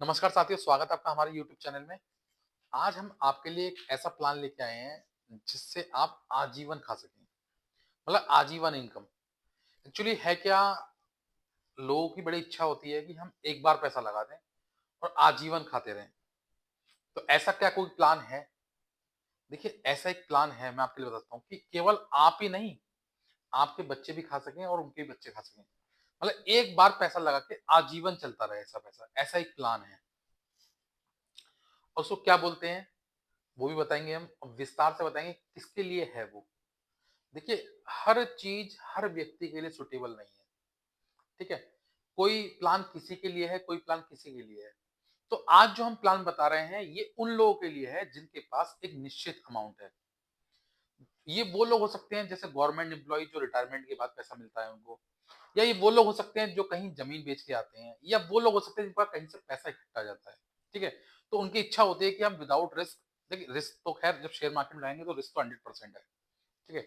नमस्कार साथियों, स्वागत है आपका हमारे YouTube चैनल में। आज हम आपके लिए एक ऐसा प्लान लेके आए हैं, जिससे आप आजीवन खा सकें, मतलब आजीवन इनकम। एक्चुअली है क्या, लोगों की बड़ी इच्छा होती है कि हम एक बार पैसा लगा दें और आजीवन खाते रहें। तो ऐसा क्या कोई प्लान है? देखिए, ऐसा एक प्लान है, मैं आपके लिए बताता हूँ कि केवल आप ही नहीं, आपके बच्चे भी खा सकें और उनके बच्चे खा सकें। मतलब एक बार पैसा लगा के आजीवन चलता रहे ऐसा पैसा, ऐसा एक प्लान है। और उसको क्या बोलते हैं? वो भी बताएँगे हम और विस्तार से बताएँगे किसके लिए है वो। देखिए, हर चीज़ हर व्यक्ति के लिए सूटेबल नहीं है, ठीक है? कोई प्लान किसी के लिए है, कोई प्लान किसी के लिए है। तो आज जो हम प्लान बता रहे हैं, ये उन लोगों के लिए है जिनके पास एक निश्चित अमाउंट है। ये वो लोग हो सकते हैं जैसे गवर्नमेंट एम्प्लॉयी जो रिटायरमेंट के बाद पैसा मिलता है उनको, या ये वो लोग हो सकते हैं जो कहीं ज़मीन बेच के आते हैं, या वो लोग हो सकते हैं जिनके पास कहीं से पैसा इकट्ठा जाता है, ठीक है? तो उनकी इच्छा होती है कि हम विदाउट रिस्क, देखिए रिस्क तो खैर जब शेयर मार्केट में लगाएँगे तो रिस्क तो 100% है। ठीक है?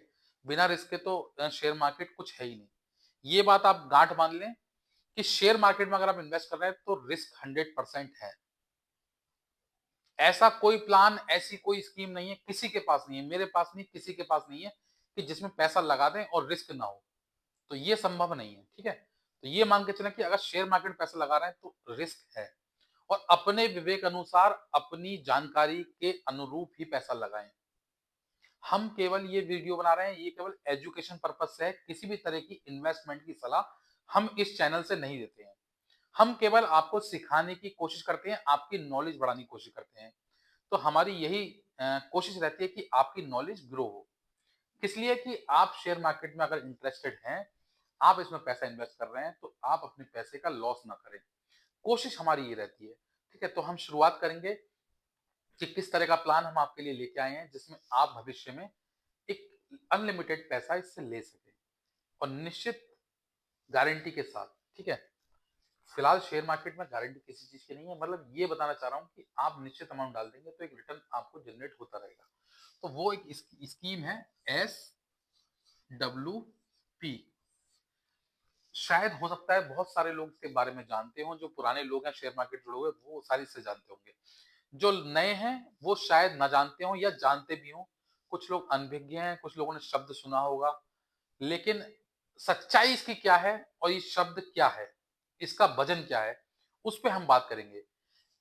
बिना रिस्क के तो शेयर मार्केट कुछ है ही नहीं। ये बात आप गाँठ बाँध लें कि शेयर मार्केट में अगर आप इन्वेस्ट कर रहे हैं तो रिस्क 100% है। ऐसा कोई प्लान, ऐसी कोई स्कीम नहीं है, किसी के पास नहीं है, मेरे पास नहीं, किसी के पास नहीं है कि जिसमें पैसा लगा दें और रिस्क ना हो। तो ये संभव नहीं है, ठीक है? तो ये मान के चलें कि अगर शेयर मार्केट में पैसा लगा रहे हैं तो रिस्क है और अपने विवेक अनुसार, अपनी जानकारी के अनुरूप ही पैसा लगाएँ। हम केवल ये वीडियो बना रहे हैं, ये केवल एजुकेशन पर्पज़ से है, किसी भी तरह की इन्वेस्टमेंट की सलाह हम इस चैनल से नहीं देते हैं। हम केवल आपको सिखाने की कोशिश करते हैं, आपकी नॉलेज बढ़ाने की कोशिश करते हैं। तो हमारी यही कोशिश रहती है कि आपकी नॉलेज ग्रो हो। किस लिए कि आप शेयर मार्केट में अगर इंटरेस्टेड हैं, आप इसमें पैसा इन्वेस्ट कर रहे हैं, तो आप अपने पैसे का लॉस ना करें। कोशिश हमारी ये रहती है, ठीक है? तो हम शुरुआत करेंगे कि किस तरह का प्लान हम आपके लिए लेके आए हैं, जिसमें आप भविष्य में एक अनलिमिटेड पैसा इससे ले सकें और निश्चित गारंटी के साथ, ठीक है? फिलहाल शेयर मार्केट में गारंटी किसी चीज़ की नहीं है, मतलब ये बताना चाह रहा हूँ कि आप निश्चित अमाउंट डाल देंगे तो एक रिटर्न आपको जनरेट होता रहेगा। तो वो एक स्कीम है एसडब्ल्यूपी। शायद हो सकता है बहुत सारे लोग इसके बारे में जानते हों, जो पुराने लोग हैं शेयर मार्केट जुड़े हुए, वो सारी इससे जानते होंगे। जो नए हैं, वो शायद ना जानते हों या जानते भी हों। कुछ लोग अनभिज्ञ हैं, कुछ लोगों ने शब्द सुना होगा। लेकिन सच्चाई इसकी क्या है और ये शब्द क्या है, इसका वजन क्या है, उस पे हम बात करेंगे।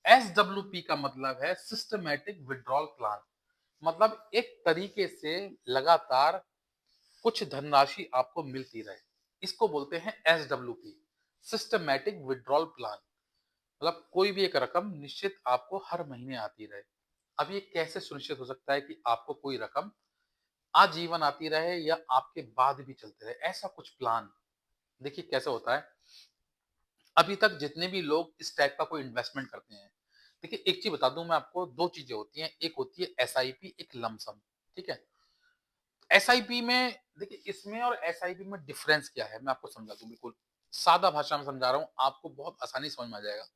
एसडब्ल्यूपी का मतलब है सिस्टमैटिक विथड्रॉल प्लान। मतलब एक तरीके से लगातार कुछ धनराशि आपको मिलती रहे। इसको बोलते हैं एसडब्ल्यूपी, सिस्टमैटिक विथड्रॉल प्लान। मतलब कोई भी एक रकम निश्चित आपको हर महीने आती रहे। अब ये कैसे सुनिश्चित हो सकता है कि आपको कोई रकम आजीवन आती रहे या आपके बाद भी चलते रहे? ऐसा कुछ प्लान देखिए कैसे होता है। अभी तक जितने भी लोग इस टाइप का कोई इन्वेस्टमेंट करते हैं, देखिए एक चीज़ बता दूँ मैं आपको, 2 चीज़ें होती हैं, एक होती है एसआईपी, एक लमसम, ठीक है? एसआईपी में देखिए, इसमें और एसआईपी में डिफरेंस क्या है, मैं आपको समझा दूँ बिल्कुल। सादा भाषा में समझा रहा हूँ, आपको बहुत आसानी से समझ में आ जाएगा।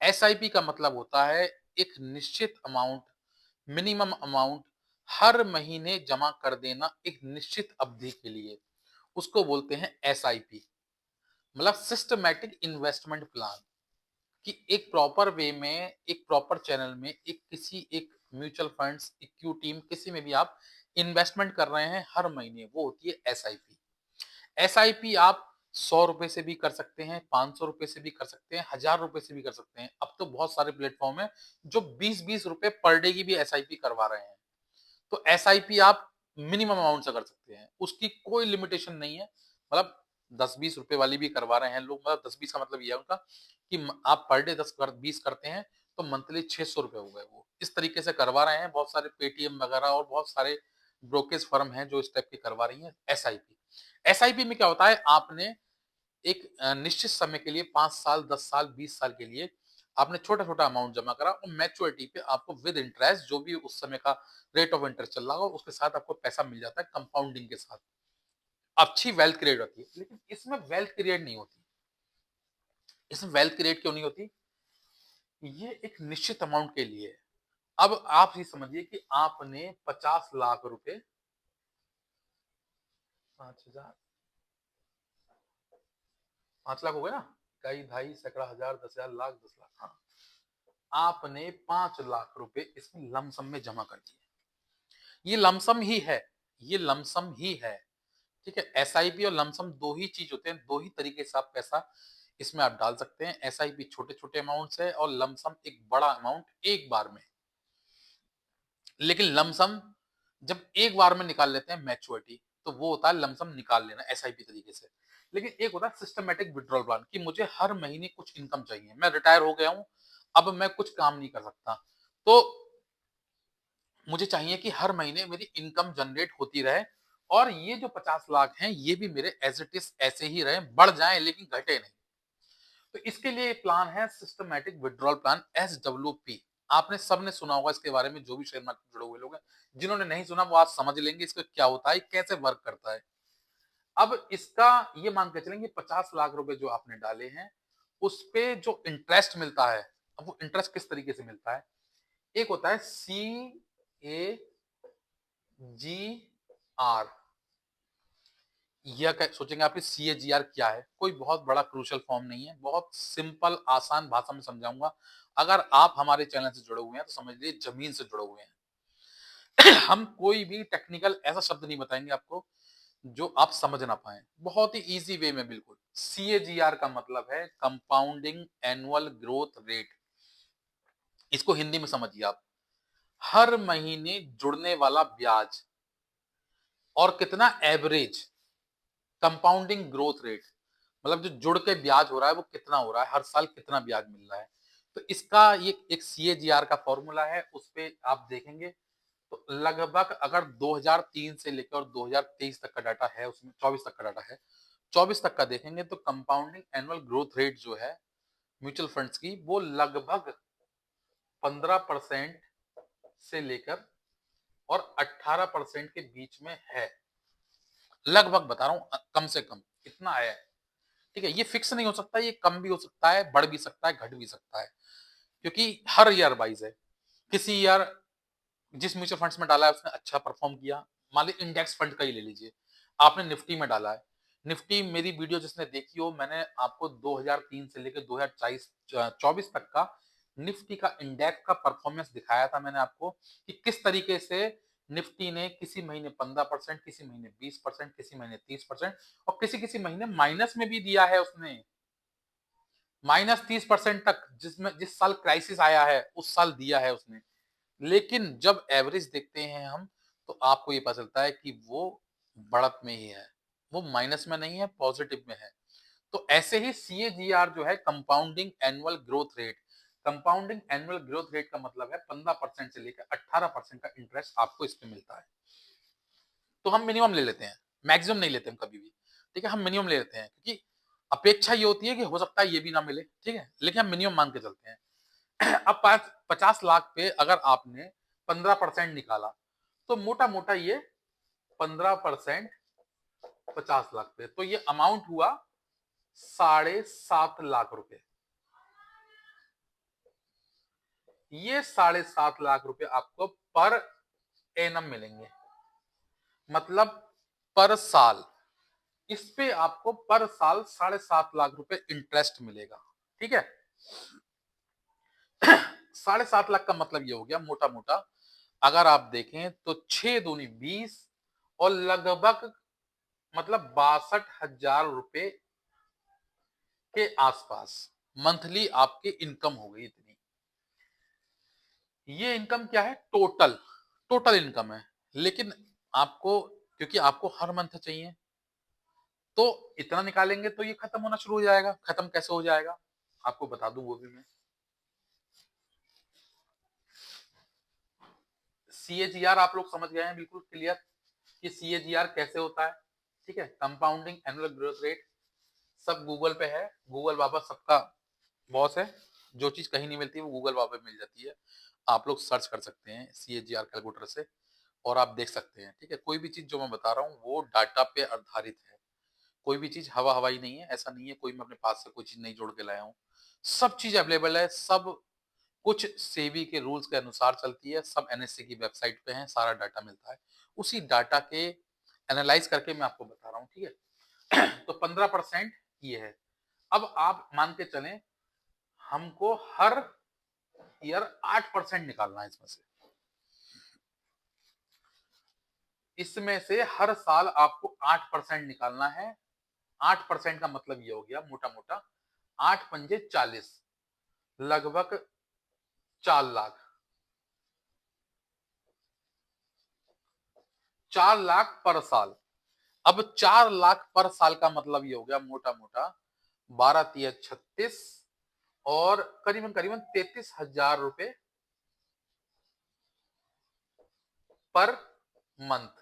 एसआईपी का मतलब होता है एक निश्चित अमाउंट, मिनिमम अमाउंट हर महीने जमा कर देना एक निश्चित अवधि के लिए। उसको बोलते हैं एसआईपी, मतलब सिस्टमैटिक इन्वेस्टमेंट प्लान। कि एक प्रॉपर वे में, एक प्रॉपर चैनल में, एक किसी एक म्यूचुअल फंड्स, इक्विटी में, किसी में भी आप इन्वेस्टमेंट कर रहे हैं हर महीने, वो होती है एसआईपी। एसआईपी आप ₹100 से भी कर सकते हैं, ₹500 से भी कर सकते हैं, ₹1000 से भी कर सकते हैं। अब तो बहुत सारे प्लेटफ़ॉर्म हैं जो ₹20-20 पर डे की भी एसआईपी करवा रहे हैं। तो एसआईपी आप मिनिमम अमाउंट से कर सकते हैं, उसकी कोई लिमिटेशन नहीं है। मतलब 10-20 रुपए वाली भी करवा रहे हैं लोग, मतलब 10-20 का मतलब ये है उनका कि आप पर डे 10-20 करते हैं तो मंथली ₹600 हो गए वो। इस तरीके से करवा रहे हैं, बहुत सारे पेटीएम वगैरह और बहुत सारे ब्रोकरेज फर्म हैं जो इस टाइप की करवा रही हैं एसआईपी। एसआईपी में क्या होता है, आपने एक निश्चित समय के लिए 5 साल, 10 साल, 20 साल के लिए आपने छोटा-छोटा अमाउंट जमा करा और मैच्योरिटी पे आपको विद इंटरेस्ट जो भी उस समय का रेट ऑफ इंटरेस्ट चल रहा हो, उसके साथ आपको पैसा मिल जाता है कंपाउंडिंग के साथ। अच्छी वेल्थ क्रिएट होती है, लेकिन इसमें वेल्थ क्रिएट नहीं होती। इसमें वेल्थ क्रिएट क्यों नहीं होती? ये एक निश्चित अमाउंट के लिए है। अब आप ये समझिए कि आपने 50 लाख रुपए, 5,000, 5 लाख हो गए ना? इकाई, ढाई, सैकड़ा, हजार, 10,000, लाख, 10 लाख, हाँ, आपने 5 लाख रुपए इसमें लमसम में जमा कर दिए। ये लमसम ही है, ये लमसम ही है, ठीक है। एसआईपी और लमसम दो ही चीज होते हैं, दो ही तरीके से आप पैसा इसमें आप डाल सकते हैं। एसआईपी छोटे छोटे अमाउंट है और लमसम एक बड़ा अमाउंट एक बार में। लेकिन लमसम जब एक बार में निकाल लेते हैं मैच्योरिटी, तो वो होता है लमसम निकाल लेना एसआईपी तरीके से। लेकिन एक होता है सिस्टमेटिक विड्रॉल प्लान कि मुझे हर महीने कुछ इनकम चाहिए, मैं रिटायर हो गया हूं, अब मैं कुछ काम नहीं कर सकता, तो मुझे चाहिए कि हर महीने मेरी इनकम जनरेट होती रहे और ये जो 50 लाख हैं ये भी मेरे एज इट इज ऐसे ही रहे, बढ़ जाएं लेकिन घटे नहीं। तो इसके लिए प्लान है सिस्टमैटिक विड्रॉल प्लान, SWP। आपने सबने सुना होगा इसके बारे में, जो भी शेयर मार्केट जुड़े हुए लोग हैं। जिन्होंने नहीं सुना वो आज समझ लेंगे इसका क्या होता है, कैसे वर्क करता है। अब इसका ये मान के चलेंगे 50 लाख रुपए जो आपने डाले हैं उस पे जो इंटरेस्ट मिलता है, अब वो इंटरेस्ट किस तरीके से मिलता है। एक होता है CAGR। यह सोचेंगे आप CAGR क्या है, कोई बहुत बड़ा क्रूशल फॉर्म नहीं है, बहुत सिंपल आसान भाषा में समझाऊंगा। अगर आप हमारे चैनल से जुड़े हुए हैं तो समझ लीजिए जमीन से जुड़े हुए हैं। हम कोई भी टेक्निकल ऐसा शब्द नहीं बताएंगे आपको जो आप समझ ना पाए, बहुत ही इजी वे में बिल्कुल। CAGR का मतलब है कंपाउंडिंग एनुअल ग्रोथ रेट। इसको हिंदी में समझिए आप, हर महीने जुड़ने वाला ब्याज और कितना एवरेज कंपाउंडिंग ग्रोथ रेट, मतलब जो जुड़ के ब्याज हो रहा है वो कितना हो रहा है, हर साल कितना ब्याज मिल रहा है। तो इसका ये एक CAGR का फॉर्मूला है, उस पे आप देखेंगे तो लगभग अगर 2003 से लेकर और 2023 तक का डाटा है, उसमें 24 तक का डाटा है, 24 तक का देखेंगे तो कंपाउंडिंग एनुअल ग्रोथ रेट जो है म्यूचुअल फंड्स की वो लगभग 15% से लेकर और 18% के बीच में है। लगभग बता रहा हूं, कम से कम इतना है, ठीक है। ये फिक्स नहीं हो सकता, ये कम भी हो सकता है, बढ़ भी सकता है, घट भी सकता है, क्योंकि हर ईयर वाइज है। किसी ईयर जिस म्यूचुअल फंड्स में डाला है उसने अच्छा परफॉर्म किया, मान लीजिए इंडेक्स फंड का ही ले लीजिए, आपने निफ्टी में डाला है। निफ्टी मेरी वीडियो जिसने देखी हो, मैंने आपको 2003 से लेकर 2024 तक का निफ्टी का इंडेक्स का परफॉर्मेंस दिखाया था मैंने आपको, कि किस तरीके से निफ्टी ने किसी महीने 15%, किसी महीने 20%, किसी महीने 30% और किसी किसी महीने माइनस में भी दिया है उसने, -30% तक, जिसमें जिस साल क्राइसिस आया है उस साल दिया है उसने। लेकिन जब एवरेज देखते हैं हम तो आपको ये पता चलता है कि वो बढ़त में ही है, वो माइनस में नहीं है, पॉजिटिव में है। तो ऐसे ही CAGR जो है compounding annual growth rate, compounding annual growth rate का मतलब है 15% से लेकर 18% का इंटरेस्ट आपको इस पे मिलता है। तो हम मिनिमम ले लेते हैं, मैक्सिमम नहीं लेते हम कभी भी, ठीक है। हम मिनिमम ले लेते हैं क्योंकि अपेक्षा ये होती है कि हो सकता है ये भी ना मिले, ठीक है, लेकिन हम मिनिमम मान के चलते हैं। अब 50 लाख पे अगर आपने 15% निकाला तो मोटा मोटा ये 15% 50 लाख पे, तो ये अमाउंट हुआ 7.5 लाख रुपए। ये 7.5 लाख रुपए आपको पर एनम मिलेंगे, मतलब पर साल। इस पे आपको पर साल 7.5 लाख रुपए इंटरेस्ट मिलेगा, ठीक है। 7.5 लाख का मतलब ये हो गया मोटा मोटा, अगर आप देखें तो 6 दूनी 20 और लगभग मतलब 62,000 रुपए के आसपास मंथली आपकी इनकम हो गई इतनी। ये इनकम क्या है, टोटल टोटल इनकम है। लेकिन आपको, क्योंकि आपको हर मंथ चाहिए, तो इतना निकालेंगे तो ये खत्म होना शुरू हो जाएगा। खत्म कैसे हो जाएगा आपको बता दूं वो भी मैं। CAGR आप लोग समझ गए हैं बिल्कुल क्लियर कि CAGR कैसे होता है, ठीक है। कंपाउंडिंग एनुअल ग्रोथ रेट, सब गूगल पे है, गूगल बाबा सबका बॉस है, जो चीज कहीं नहीं मिलती वो गूगल बाबा पे मिल जाती है। आप लोग सर्च कर सकते हैं CAGR कैलकुलेटर से और आप देख सकते हैं, ठीक है। कोई भी चीज जो मैं बता रहा हूँ वो डाटा पे आधारित है, कोई भी चीज हवा हवाई नहीं है, ऐसा नहीं है कोई मैं अपने पास से कोई चीज नहीं जोड़ के लाया हूँ। सब चीज अवेलेबल है, सब कुछ सेबी के रूल्स के अनुसार चलती है, सब NSE की वेबसाइट पे है, सारा डाटा मिलता है। उसी डाटा के एनालाइज करके मैं आपको बता रहा हूँ, ठीक है। तो 15% ये है। अब आप मान के चलें हमको हर ईयर 8% निकालना है इसमें से हर साल आपको 8% निकालना है। 8% का मतलब ये हो गया मोटा मोटा 8×5 = 40, लगभग 4 लाख। 4 लाख पर साल। अब 4 लाख पर साल का मतलब ये हो गया मोटा मोटा 12×3 = 36 और करीबन करीबन 33,000 रुपए पर मंथ।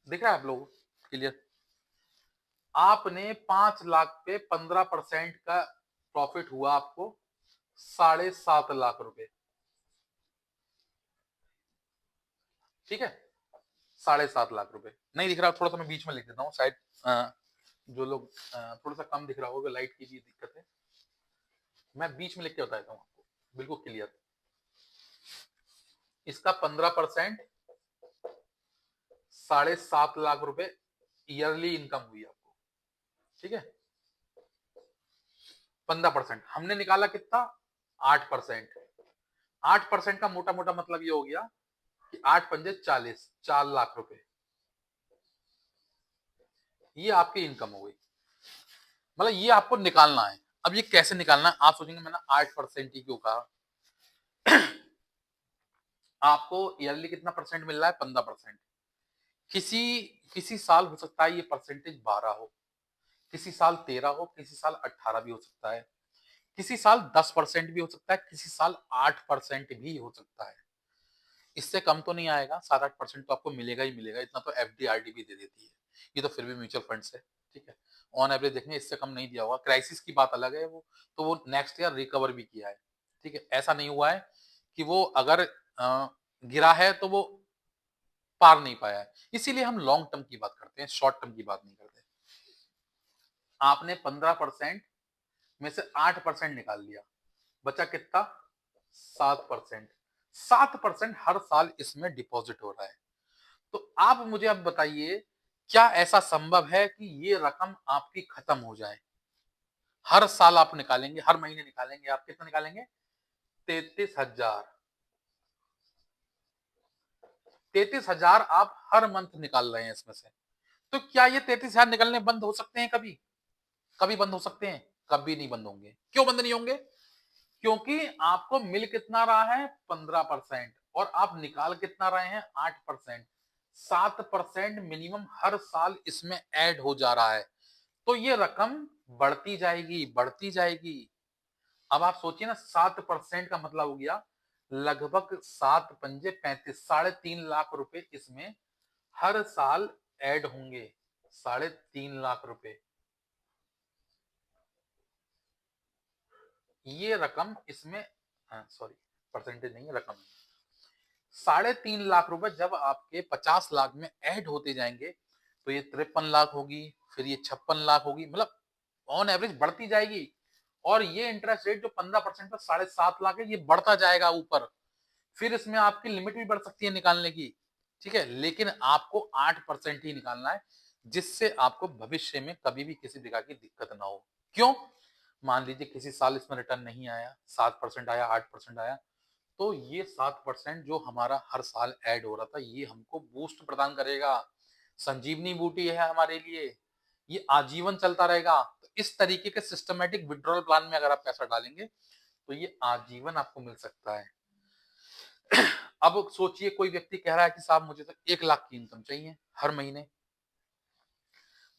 दिख रहा है आप लोगों को क्लियर? आपने 5 लाख पे 15% का प्रॉफिट हुआ आपको 7.5 लाख रुपए। ठीक है, 7.5 लाख रुपए। नहीं दिख रहा, थोड़ा सा मैं बीच में लिख देता हूँ शायद जो लोग थोड़ा सा कम दिख रहा होगा, लाइट की भी दिक्कत है। मैं बीच में लिख के बताता हूँ आपको बिल्कुल क्लियर। इसका 15% 7.5 लाख रुपए ईयरली इनकम हुई आपको। ठीक है, 15% हमने निकाला कितना? 8%। 8% का मोटा मोटा मतलब ये हो गया कि 8×5 = 40, 4 लाख रुपए। ये आपकी इनकम हो गई। मतलब ये आपको निकालना है। अब ये कैसे निकालना है आप सोचेंगे मैंने 8% ही क्यों कहा। आपको ईयरली कितना परसेंट मिल रहा है? 15%। किसी किसी साल हो सकता है ये परसेंटेज 12 हो, किसी साल 13 हो, किसी साल 18 भी हो सकता है, किसी साल 10% भी हो सकता है, किसी साल 8% भी हो सकता है। इससे कम तो नहीं आएगा, 7-8% तो आपको मिलेगा ही मिलेगा। इतना तो एफडी भी दे देती है। ये तो फिर भी म्यूचुअल फंड्स है। ठीक है, ऑन एवरेज देखेंगे इससे कम नहीं दिया होगा। क्राइसिस की बात अलग है, वो तो वो नेक्स्ट ईयर रिकवर भी किया है। ठीक है, ऐसा नहीं हुआ है कि वो अगर गिरा है तो वो पार नहीं पाया है। इसीलिए हम लॉन्ग टर्म की बात करते हैं, शॉर्ट टर्म की बात नहीं करते। आपने 15% में से 8% निकाल लिया, बचा कितना? 7%। 7% हर साल इसमें डिपॉजिट हो रहा है। तो आप मुझे अब बताइए, क्या ऐसा संभव है कि ये रकम आपकी खत्म हो जाए? हर साल आप निकालेंगे, हर महीने निकालेंगे, आप कितना निकालेंगे? 33,000। 33,000 आप हर मंथ निकाल रहे हैं इसमें से। तो क्या ये 33,000 निकलने बंद हो सकते हैं कभी? कभी बंद हो सकते हैं? कभी नहीं बंद होंगे। क्यों बंद नहीं होंगे? क्योंकि आपको मिल कितना रहा है? 15%, और आप निकाल कितना रहे हैं? 8%। 7% मिनिमम हर साल इसमें ऐड हो जा रहा है। तो ये रकम बढ़ती जाएगी, बढ़ती जाएगी। अब आप सोचिए ना, 7% का मतलब हो गया लगभग 7×5 = 35, 3.5 लाख रुपए इसमें हर साल ऐड होंगे। 3.5 लाख रुपए। ये रकम इसमें, सॉरी, परसेंटेज नहीं है, रकम। 3.5 लाख रुपए जब आपके 50 लाख में ऐड होते जाएंगे तो ये 53 लाख होगी, फिर ये 56 लाख होगी। मतलब ऑन एवरेज बढ़ती जाएगी। और ये इंटरेस्ट रेट जो 15% पर 7.5 लाख है, ये बढ़ता जाएगा ऊपर। फिर इसमें आपकी लिमिट भी बढ़ सकती है निकालने की। ठीक है, लेकिन आपको 8% ही निकालना है, जिससे आपको भविष्य में कभी भी किसी प्रकार की दिक्कत ना हो। क्यों? मान लीजिए किसी साल इसमें रिटर्न नहीं आया, 7% आया, 8% आया, तो ये 7% जो हमारा हर साल ऐड हो रहा था, ये हमको बूस्ट प्रदान करेगा। संजीवनी बूटी है हमारे लिए, ये आजीवन चलता रहेगा। तो इस तरीके के सिस्टमेटिक विड्रॉल प्लान में अगर आप पैसा डालेंगे तो ये आजीवन आपको मिल सकता है। अब सोचिए कोई व्यक्ति कह रहा है कि साहब मुझे तो 1 लाख की इनकम चाहिए हर महीने।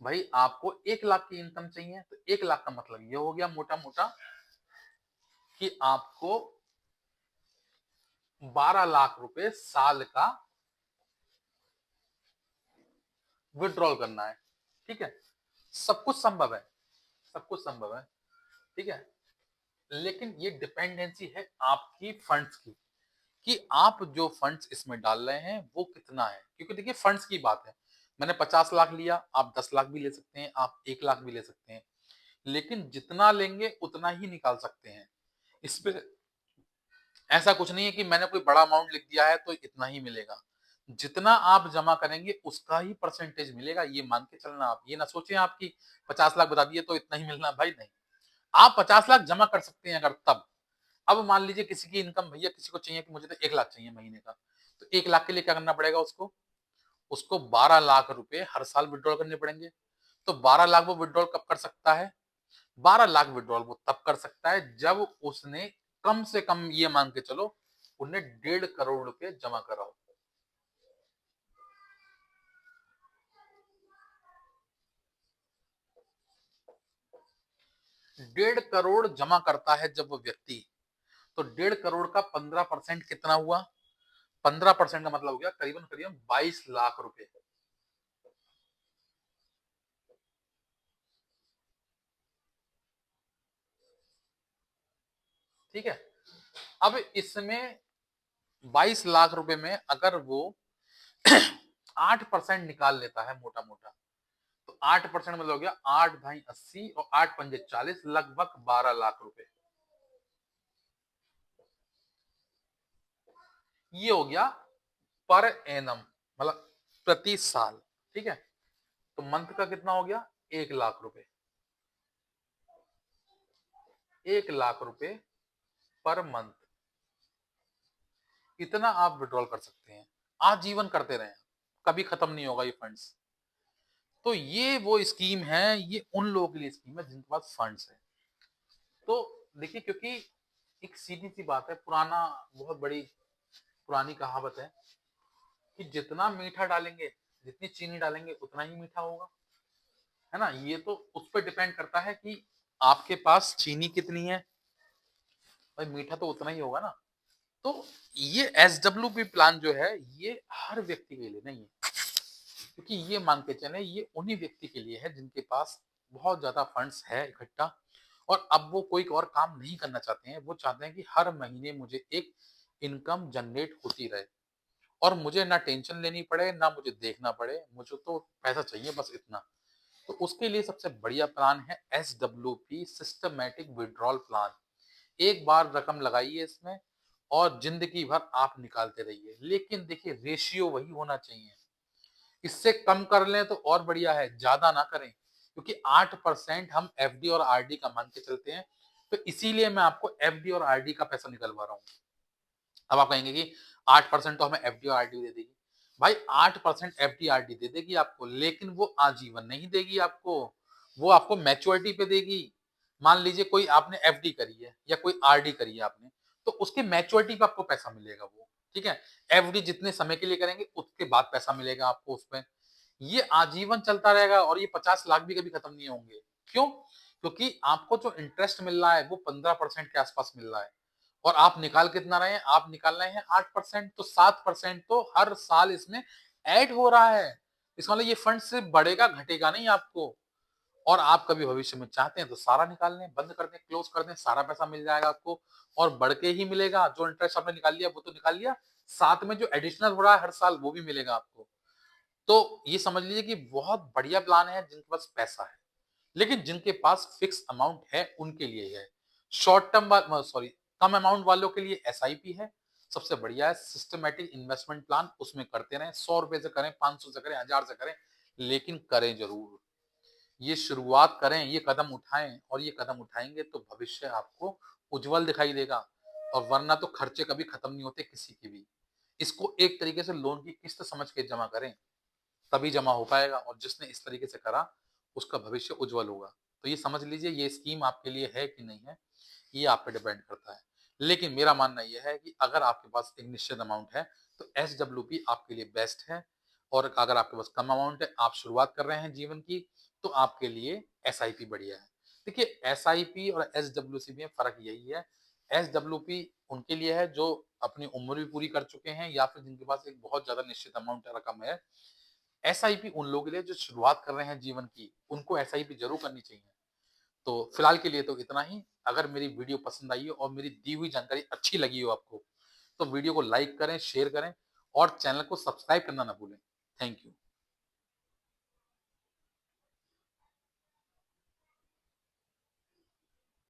भाई आपको 1 लाख की इनकम चाहिए तो 1 लाख का मतलब ये हो गया मोटा मोटा कि आपको 12 लाख रुपए साल का विड्रॉल करना है। ठीक है, सब कुछ संभव है, सब कुछ संभव है। ठीक है, लेकिन ये डिपेंडेंसी है आपकी फंड्स की, कि आप जो फंड्स इसमें डाल रहे हैं वो कितना है। क्योंकि देखिए फंड्स की बात है, मैंने 50 लाख लिया, आप 10 लाख भी ले सकते हैं, आप 1 लाख भी ले सकते हैं, लेकिन जितना लेंगे उतना ही निकाल सकते हैं। इसमें ऐसा कुछ नहीं है कि मैंने कोई बड़ा अमाउंट लिख दिया है तो इतना ही मिलेगा। जितना आप जमा करेंगे उसका ही परसेंटेज मिलेगा, ये मान के चलना। आप ये ना सोचें आप कि 50 लाख बता दिए तो इतना ही मिलना, भाई नहीं। आप 50 लाख जमा कर सकते हैं अगर तब। अब मान लीजिए किसी की इनकम, भैया किसी को चाहिए कि मुझे तो 1 लाख चाहिए महीने का, तो 1 लाख के लिए क्या करना पड़ेगा उसको? उसको 12 लाख रुपए हर साल विथड्रॉल करने पड़ेंगे। तो 12 लाख वो विथड्रॉल कब कर सकता है? 12 लाख विथड्रॉल वो तब कर सकता है जब उसने कम से कम ये मान के चलो उन्हें 1.5 करोड़ रुपए जमा करा हो। 1.5 करोड़ जमा करता है जब वो व्यक्ति, तो 1.5 करोड़ का 15% कितना हुआ? 15% का मतलब हो गया करीबन करीबन 22 लाख रुपए। ठीक है। अब इसमें 22 लाख रुपए में अगर वो 8% निकाल लेता है मोटा मोटा, तो 8% मतलब हो गया 8 × 2 = 80 और 8 × 5 = 40, लगभग 12 लाख रुपए। ये हो गया पर एनम, मतलब प्रति साल। ठीक है। तो मंथ का कितना हो गया? 1 लाख रुपए। 1 लाख रुपए पर मंथ, इतना आप विड्रॉल कर सकते हैं। आजीवन करते रहें, कभी खत्म नहीं होगा ये फंड्स। तो ये वो स्कीम है, ये उन लोगों के लिए स्कीम है जिनके पास फंड्स है। तो देखिए, क्योंकि एक सीधी सी बात है, पुराना, बहुत बड़ी पुरानी कहावत है कि जितना मीठा डालेंगे, जितनी चीनी डालेंगे उतना ही मीठा होगा, है ना। ये तो उस पर डिपेंड करता है कि आपके पास चीनी कितनी है, भाई मीठा तो उतना ही होगा ना। तो ये SWP प्लान जो है ये हर व्यक्ति के लिए नहीं है, क्योंकि ये मान के चले ये उन्हीं व्यक्ति के लिए है जिनके पास बहुत ज्यादा फंड्स है इकट्ठा, और अब वो कोई और काम नहीं करना चाहते हैं। वो चाहते हैं कि हर महीने मुझे एक इनकम जनरेट होती रहे और मुझे ना टेंशन लेनी पड़े, ना मुझे देखना पड़े, मुझे तो पैसा चाहिए बस इतना। तो उसके लिए सबसे बढ़िया प्लान है SWP, सिस्टमेटिक विड्रॉल प्लान। एक बार रकम लगाइए इसमें और जिंदगी भर आप निकालते रहिए, लेकिन देखिए रेशियो वही होना चाहिए। इससे कम कर लें तो और बढ़िया है, ज्यादा ना करें, क्योंकि 8% हम FD और RD का मान के चलते हैं। तो इसीलिए मैं आपको FD और RD का पैसा निकलवा रहा हूँ। अब आप कहेंगे कि 8% तो हमें FD और RD दे देगी। भाई 8% FD RD दे देगी आपको, लेकिन वो आजीवन नहीं देगी आपको, वो आपको मैच्योरिटी पे देगी। मान लीजिए कोई आपने FD करी है या कोई RD करी है आपने, तो उसके मैच्योरिटी पे आपको पैसा मिलेगा वो। ठीक है। FD जितने समय के लिए करेंगे उसके बाद पैसा मिलेगा आपको उसमें। ये आजीवन चलता रहेगा और ये 50 लाख भी कभी खत्म नहीं होंगे। क्यों? क्योंकि आपको जो इंटरेस्ट मिल रहा है वो 15% के आसपास मिल रहा है, और आप निकाल कितना रहे हैं? आप निकाल रहे हैं 8%, तो 7% तो हर साल इसमें ऐड हो रहा है। इसका मतलब ये फंड सिर्फ बढ़ेगा घटेगा नहीं आपको। और आप कभी भविष्य में चाहते हैं तो सारा निकाल लें, बंद कर दें, क्लोज कर दें, सारा पैसा मिल जाएगा आपको, और बढ़ के ही मिलेगा। जो इंटरेस्ट आपने निकाल लिया वो तो निकाल लिया, साथ में जो एडिशनल हो रहा है हर साल वो भी मिलेगा आपको। तो ये समझ लीजिए कि बहुत बढ़िया प्लान है जिनके पास पैसा है। लेकिन जिनके पास फिक्स अमाउंट है उनके लिए है। शॉर्ट टर्म, सॉरी, कम अमाउंट वालों के लिए SIP है, सबसे बढ़िया है। सिस्टमेटिक इन्वेस्टमेंट प्लान, उसमें करते रहें, 100 रुपए से करें, 500 से करें, 1000 से करें, लेकिन करें जरूर। ये शुरुआत करें, ये कदम उठाएं, और ये कदम उठाएंगे तो भविष्य आपको उज्जवल दिखाई देगा। और वरना तो खर्चे कभी खत्म नहीं होते किसी के भी। इसको एक तरीके से लोन की किस्त समझ के जमा करें, तभी जमा हो पाएगा, और जिसने इस तरीके से करा उसका भविष्य उज्जवल होगा। तो ये समझ लीजिए ये स्कीम आपके लिए है कि नहीं है, ये आप पे डिपेंड करता है। लेकिन मेरा मानना यह है कि अगर आपके पास एक निश्चित अमाउंट है तो SWP आपके लिए बेस्ट है, और अगर आपके पास कम अमाउंट है, आप शुरुआत कर रहे हैं जीवन की, तो आपके लिए SIP बढ़िया है। देखिए SIP और SWC में फर्क यही है, SWP उनके लिए है जो अपनी उम्र भी पूरी कर चुके हैं या फिर जिनके पास एक बहुत ज्यादा निश्चित अमाउंट रकम है। SIP उन लोगों के लिए जो शुरुआत कर रहे हैं जीवन की, उनको SIP जरूर करनी चाहिए। तो फिलहाल के लिए तो इतना ही। अगर मेरी वीडियो पसंद आई हो और मेरी दी हुई जानकारी अच्छी लगी हो आपको, तो वीडियो को लाइक करें, शेयर करें, और चैनल को सब्सक्राइब करना ना भूलें। Thank you.